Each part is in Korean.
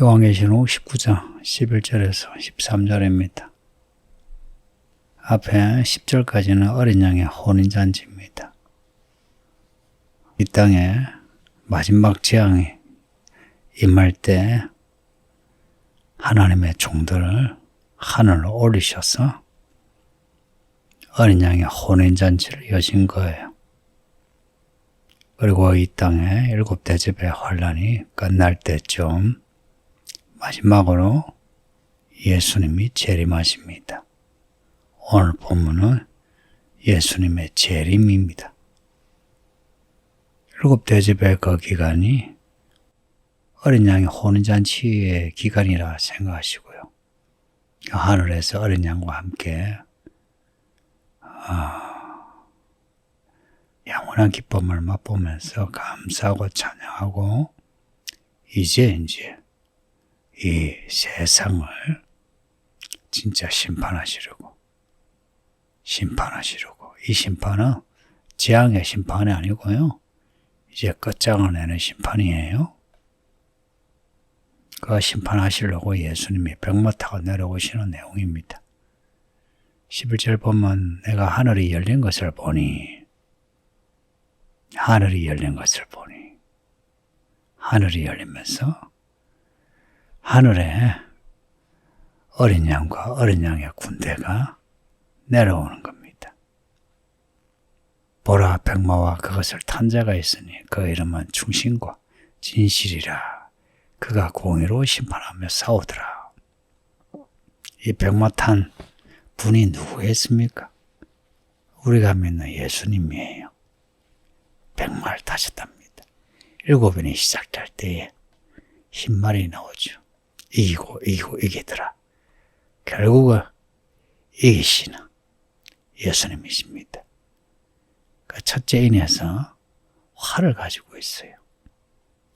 요한계시록 19장 11절에서 13절입니다. 앞에 10절까지는 어린 양의 혼인잔치입니다. 이 땅에 마지막 재앙이 임할 때 하나님의 종들을 하늘로 올리셔서 어린 양의 혼인잔치를 여신 거예요. 그리고 이 땅에 7대접의 환란이 끝날 때쯤 마지막으로 예수님이 재림하십니다. 오늘 본문은 예수님의 재림입니다. 7대접의 그 기간이 어린 양의 혼인잔치의 기간이라 생각하시고요. 하늘에서 어린 양과 함께 영원한 기쁨을 맛보면서 감사하고 찬양하고 이제 이 세상을 진짜 심판하시려고 이 심판은 재앙의 심판이 아니고요. 이제 끝장을 내는 심판이에요. 그 심판하시려고 예수님이 백마 타고 내려오시는 내용입니다. 11절 보면 내가 하늘이 열린 것을 보니 하늘이 열리면서 하늘에 어린 양과 어린 양의 군대가 내려오는 겁니다. 보라 백마와 그것을 탄 자가 있으니 그 이름은 충신과 진실이라. 그가 공의로 심판하며 싸우더라. 이 백마 탄 분이 누구였습니까? 우리가 믿는 예수님이에요. 백마를 타셨답니다. 7인이 시작될 때에 흰말이 나오죠. 이기고 이기더라. 결국은 이기시는 예수님이십니다. 그 첫째 인에서 활을 가지고 있어요.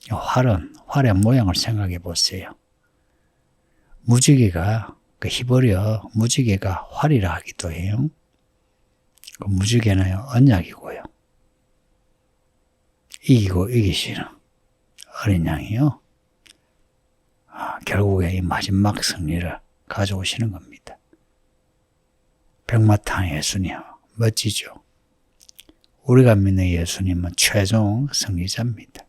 활의 모양을 생각해 보세요. 무지개가, 그 히브리어 무지개가 활이라 하기도 해요. 그 무지개는 언약이고요. 이기고 이기시는 어린 양이요. 결국에 이 마지막 승리를 가져오시는 겁니다. 백마탄 예수님, 멋지죠? 우리가 믿는 예수님은 최종 승리자입니다.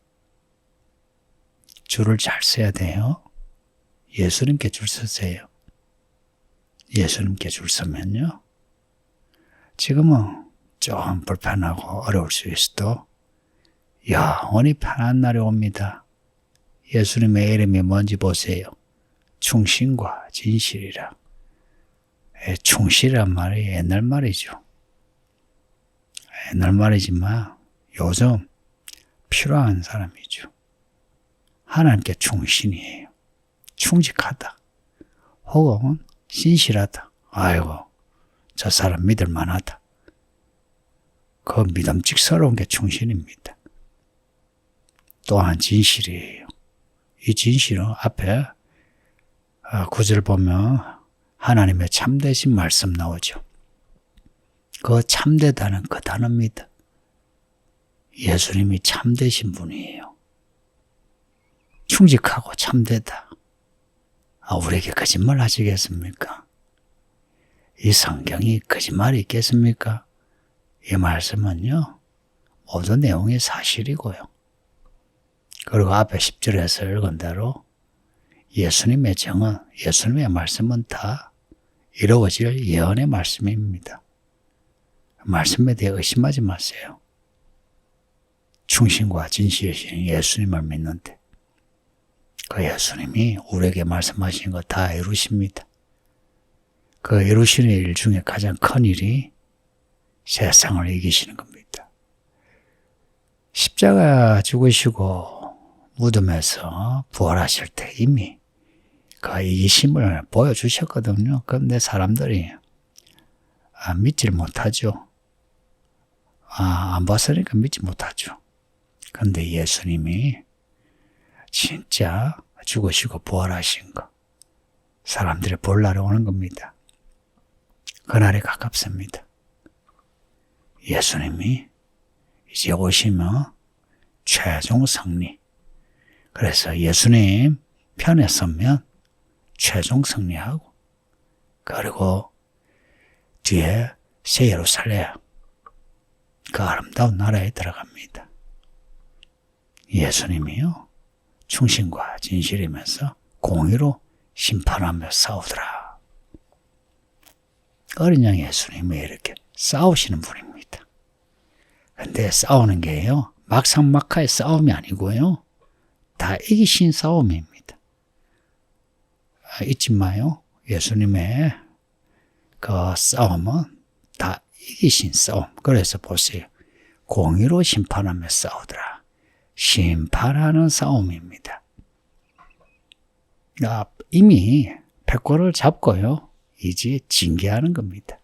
줄을 잘 서야 돼요. 예수님께 줄 서세요. 예수님께 줄 서면요. 지금은 좀 불편하고 어려울 수 있어도 영원히 편한 날이 옵니다. 예수님의 이름이 뭔지 보세요. 충신과 진실이라. 충실이란 말이 옛날 말이죠. 옛날 말이지만 요즘 필요한 사람이죠. 하나님께 충신이에요. 충직하다. 혹은 신실하다. 아이고, 저 사람 믿을 만하다. 그 믿음직스러운 게 충신입니다. 또한 진실이에요. 이 진실은 앞에 9절 보면 하나님의 참되신 말씀 나오죠. 그 참되다는 그 단어입니다. 예수님이 참되신 분이에요. 충직하고 참되다. 우리에게 거짓말 하시겠습니까? 이 성경이 거짓말이 있겠습니까? 이 말씀은요, 모든 내용이 사실이고요. 그리고 앞에 10절에서 읽은 대로 예수님의 정은, 예수님의 말씀은 다 이루어질 예언의 말씀입니다. 말씀에 대해 의심하지 마세요. 충신과 진실이신 예수님을 믿는데 그 예수님이 우리에게 말씀하신 거 다 이루십니다. 그 이루시는 일 중에 가장 큰 일이 세상을 이기시는 겁니다. 십자가 죽으시고 무덤에서 부활하실 때 이미 그 이기심을 보여주셨거든요. 그런데 사람들이 믿질 못하죠. 안 봤으니까 믿지 못하죠. 그런데 예수님이 진짜 죽으시고 부활하신 거 사람들이 보려고 오는 겁니다. 그날이 가깝습니다. 예수님이 이제 오시면 최종 승리. 그래서 예수님 편에 서면 최종 승리하고, 그리고 뒤에 새 예루살렘, 그 아름다운 나라에 들어갑니다. 예수님이요, 충신과 진실이면서 공의로 심판하며 싸우더라. 어린 양 예수님이 이렇게 싸우시는 분입니다. 근데 싸우는 게요, 막상막하의 싸움이 아니고요, 다 이기신 싸움입니다. 잊지 마요. 예수님의 그 싸움은 다 이기신 싸움. 그래서 보세요. 공의로 심판하며 싸우더라. 심판하는 싸움입니다. 이미 패권을 잡고요, 이제 징계하는 겁니다.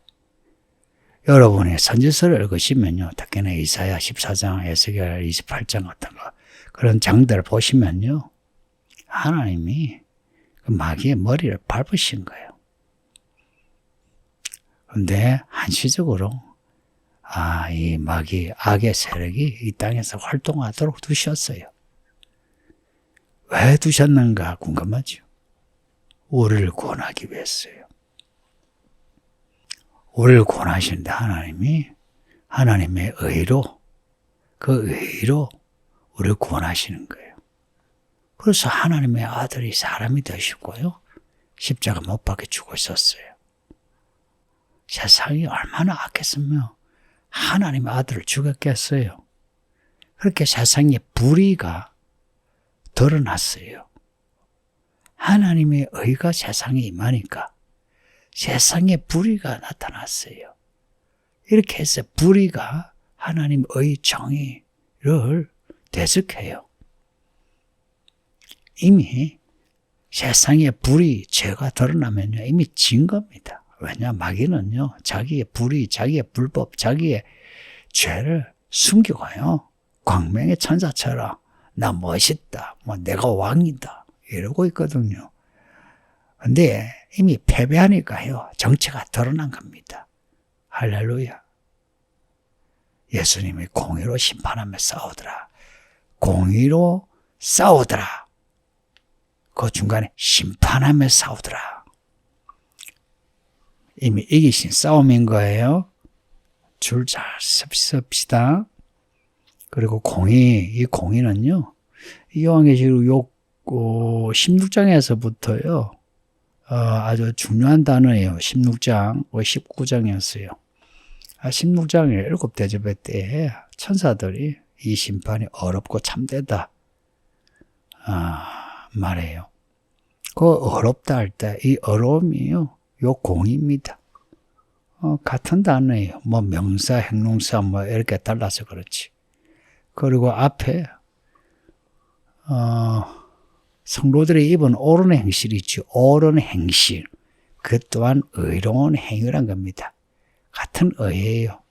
여러분이 선지서를 읽으시면요, 특히나 이사야 14장, 에스겔 28장 같은 거, 그런 장들을 보시면요, 하나님이 그 마귀의 머리를 밟으신 거예요. 근데 한시적으로 이 마귀, 악의 세력이 이 땅에서 활동하도록 두셨어요. 왜 두셨는가 궁금하죠? 우리를 구원하기 위해서요. 우리를 구원하시는데 하나님이 하나님의 의로, 그 의로 우리를 구원하시는 거예요. 그래서 하나님의 아들이 사람이 되시고요, 십자가 못 박혀 죽으셨어요. 세상이 얼마나 악했으면 하나님의 아들을 죽였겠어요. 그렇게 세상의 불의가 드러났어요. 하나님의 의가 세상에 임하니까 세상에 불의가 나타났어요. 이렇게 해서 불의가 하나님의 정의를 대적해요. 이미 세상에 불의, 죄가 드러나면요, 이미 진 겁니다. 왜냐, 마귀는요, 자기의 불의, 자기의 불법, 자기의 죄를 숨기고요, 광명의 천사처럼 나 멋있다, 내가 왕이다 이러고 있거든요. 근데 이미 패배하니까요, 정체가 드러난 겁니다. 할렐루야. 예수님이 공의로 심판하며 싸우더라. 공의로 싸우더라. 그 중간에 심판하며 싸우더라. 이미 이기신 싸움인 거예요. 줄 잘 섭시다. 그리고 이 공의는요, 요한계시록 16장에서부터요, 아주 중요한 단어예요. 16장, 19장이었어요. 16장의 7대접의 때에 천사들이 이 심판이 어렵고 참되다 말해요. 그 어렵다 할 때 이 어려움이요, 요 공의입니다. 같은 단어예요. 명사, 형용사 이렇게 달라서 그렇지. 그리고 앞에 성도들이 입은 옳은 행실이 있죠. 옳은 행실. 그 또한 의로운 행위란 겁니다. 같은 의예요.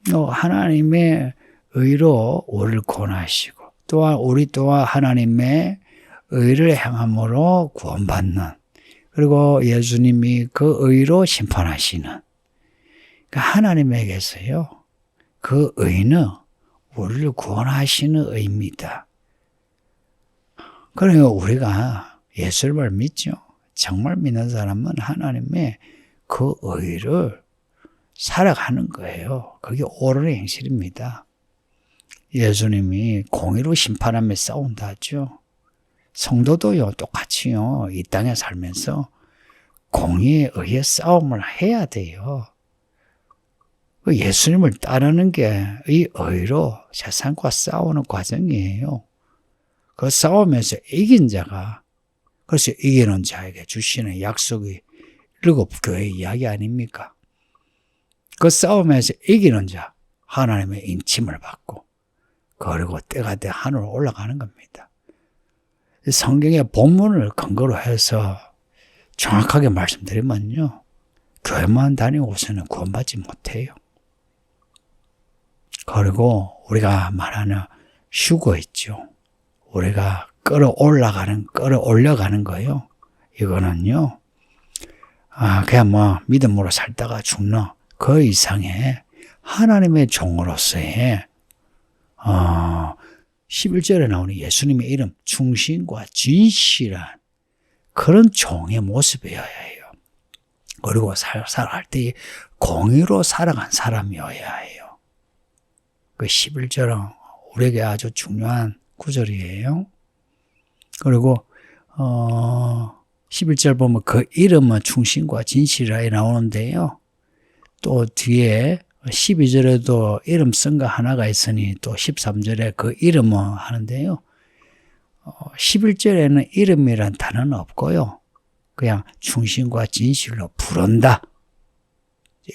하나님의 의로 우리를 구원하시고, 또한 우리 또한 하나님의 의를 행함으로 구원받는, 그리고 예수님이 그 의로 심판하시는, 그러니까 하나님에게서요, 그 의는 우리를 구원하시는 의입니다. 그러니까 우리가 예수를 믿죠. 정말 믿는 사람은 하나님의 그 의를 살아가는 거예요. 그게 옳은 행실입니다. 예수님이 공의로 심판하며 싸운다 하죠. 성도도요, 똑같이요, 이 땅에 살면서 공의에 의해 싸움을 해야 돼요. 예수님을 따르는 게 이 의로 세상과 싸우는 과정이에요. 그 싸움에서 이긴 자가, 그래서 이기는 자에게 주시는 약속이 7교회 이야기 아닙니까? 그 싸움에서 이기는 자, 하나님의 인침을 받고, 그리고 때가 돼 하늘로 올라가는 겁니다. 성경의 본문을 근거로 해서 정확하게 말씀드리면요, 교회만 다니고서는 구원받지 못해요. 그리고 우리가 말하는 휴거 있죠. 우리가 끌어올려가는 거예요. 이거는요, 그냥 믿음으로 살다가 죽는 그 이상의 하나님의 종으로서의 11절에 나오는 예수님의 이름, 충신과 진실한 그런 종의 모습이어야 해요. 그리고 살아갈 때 공의로 살아간 사람이어야 해요. 그 11절은 우리에게 아주 중요한 구절이에요. 그리고 11절 보면 그 이름은 충신과 진실이라 나오는데요. 또 뒤에 12절에도 이름 쓴 거 하나가 있으니 또 13절에 그 이름은 하는데요. 11절에는 이름이란 단어는 없고요. 그냥 충신과 진실로 부른다.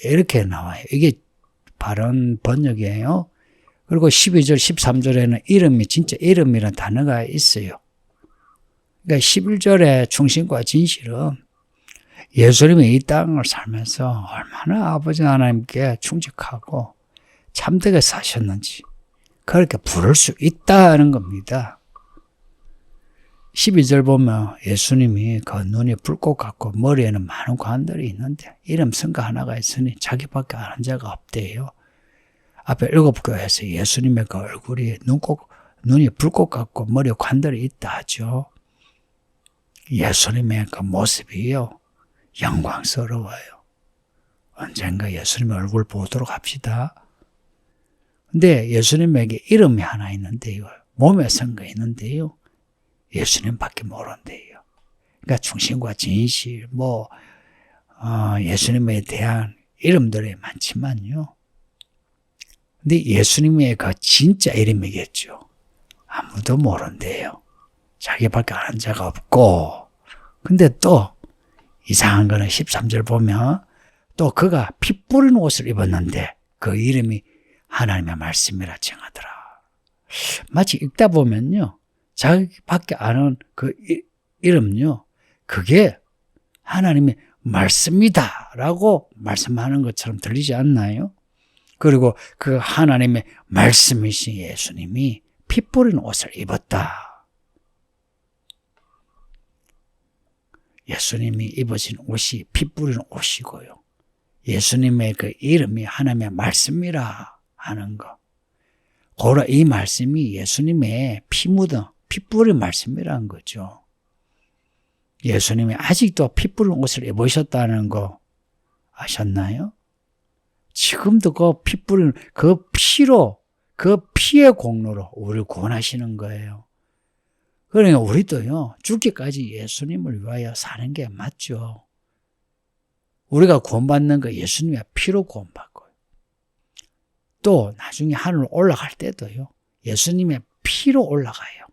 이렇게 나와요. 이게 바른 번역이에요. 그리고 12절, 13절에는 이름이 진짜 이름이란 단어가 있어요. 그러니까 11절에 충신과 진실은 예수님이 이 땅을 살면서 얼마나 아버지 하나님께 충직하고 참되게 사셨는지 그렇게 부를 수 있다는 겁니다. 12절 보면 예수님이 그 눈이 불꽃 같고 머리에는 많은 관들이 있는데 이름 쓴 거 하나가 있으니 자기밖에 아는 자가 없대요. 앞에 7교회에서 예수님의 그 얼굴이 눈이 불꽃 같고 머리에 관들이 있다 하죠. 예수님의 그 모습이요. 영광스러워요. 언젠가 예수님의 얼굴 보도록 합시다. 근데 예수님에게 이름이 하나 있는데요. 몸에 쓴 거 있는데요. 예수님밖에 모른대요. 그러니까 충신과 진실, 예수님에 대한 이름들이 많지만요. 근데 예수님의 그 진짜 이름이겠죠. 아무도 모른대요. 자기밖에 아는 자가 없고, 근데 또 이상한 거는 13절 보면 또 그가 피 뿌린 옷을 입었는데 그 이름이 하나님의 말씀이라 칭하더라. 마치 읽다 보면요. 자기밖에 아는 그 이름요. 그게 하나님의 말씀이다 라고 말씀하는 것처럼 들리지 않나요? 그리고 그 하나님의 말씀이신 예수님이 피 뿌린 옷을 입었다. 예수님이 입으신 옷이 피 뿌린 옷이고요. 예수님의 그 이름이 하나님의 말씀이라 하는 거. 고로 이 말씀이 예수님의 피 뿌린 말씀이라는 거죠. 예수님이 아직도 피 뿌린 옷을 입으셨다는 거 아셨나요? 지금도 그 피 뿌린 그 피로, 그 피의 공로로 우리를 구원하시는 거예요. 그러니까 우리도요, 죽기까지 예수님을 위하여 사는 게 맞죠. 우리가 구원받는 거 예수님의 피로 구원받고요. 또 나중에 하늘로 올라갈 때도요, 예수님의 피로 올라가요.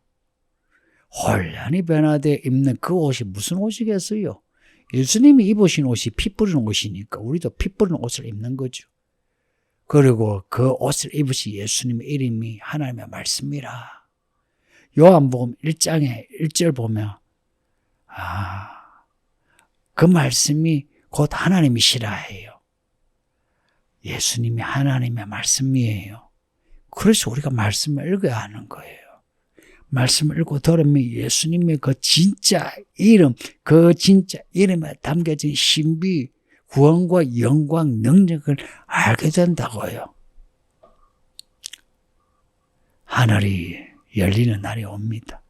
혼란히 변화되어 입는 그 옷이 무슨 옷이겠어요? 예수님이 입으신 옷이 피 뿌리는 옷이니까 우리도 피 뿌리는 옷을 입는 거죠. 그리고 그 옷을 입으신 예수님의 이름이 하나님의 말씀이라. 요한복음 1장에 1절 보면 그 말씀이 곧 하나님이시라 해요. 예수님이 하나님의 말씀이에요. 그래서 우리가 말씀을 읽어야 하는 거예요. 말씀을 읽고 들으면 예수님의 그 진짜 이름, 그 진짜 이름에 담겨진 신비, 구원과 영광, 능력을 알게 된다고요. 하늘이 열리는 날이 옵니다.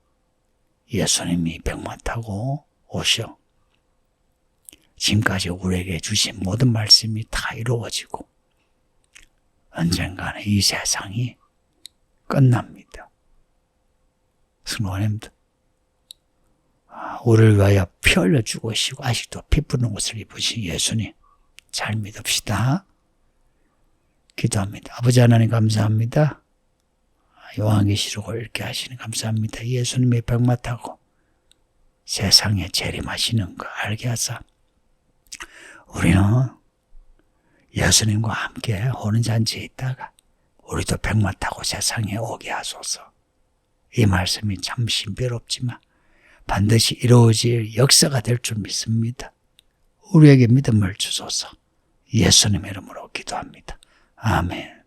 예수님이 백마 타고 오셔. 지금까지 우리에게 주신 모든 말씀이 다 이루어지고 언젠가는 이 세상이 끝납니다. 성도님들, 우리를 위하여 피 흘려 죽으시고 아직도 피 뿌리는 옷을 입으신 예수님 잘 믿읍시다. 기도합니다. 아버지 하나님 감사합니다. 요한계시록을 읽게 하시니 감사합니다. 예수님의 백마 타고 세상에 재림하시는 거 알게 하사 우리는 예수님과 함께 오는 잔치에 있다가 우리도 백마 타고 세상에 오게 하소서. 이 말씀이 참 신비롭지만 반드시 이루어질 역사가 될 줄 믿습니다. 우리에게 믿음을 주소서. 예수님의 이름으로 기도합니다. 아멘.